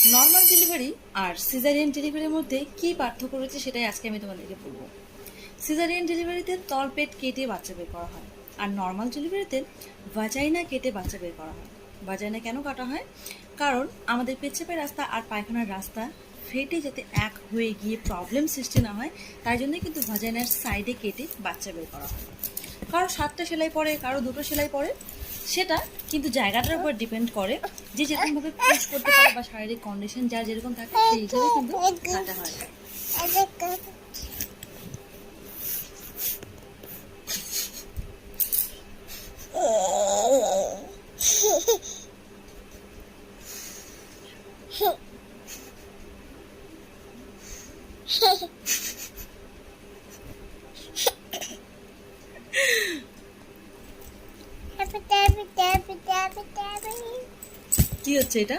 Normal delivery আর caesarean ডেলিভারির মধ্যে কি পার্থক্য রয়েছে সেটাই আজকে আমি তোমাদেরকে বলবো। সিজারিয়ান ডেলিভারিতে তলপেট কেটে বাচ্চা বের করা হয়, আর নর্মাল ডেলিভারিতে ভাজাইনা কেটে বাচ্চা বের করা হয়। ভাজাইনা কেন কাটা হয়? কারণ আমাদের পেচ্ছাপের রাস্তা আর পায়খানার রাস্তা ফেটে যাতে এক হয়ে গিয়ে প্রবলেম সৃষ্টি না হয়, তাই জন্যই কিন্তু ভাজাইনার সাইডে কেটে বাচ্চা বের করা হয়। কারো 7টা সেলাই পড়ে, কারো 2টো সেলাই পড়ে, সেটা কিন্তু জায়গাটার উপর ডিপেন্ড করে, যে যেরকমভাবে পুশ করতে পারে বা শারীরিক কন্ডিশন যার যেরকম থাকে সেই হিসাবে কিন্তু কাটা হয়। কি হচ্ছে এটা?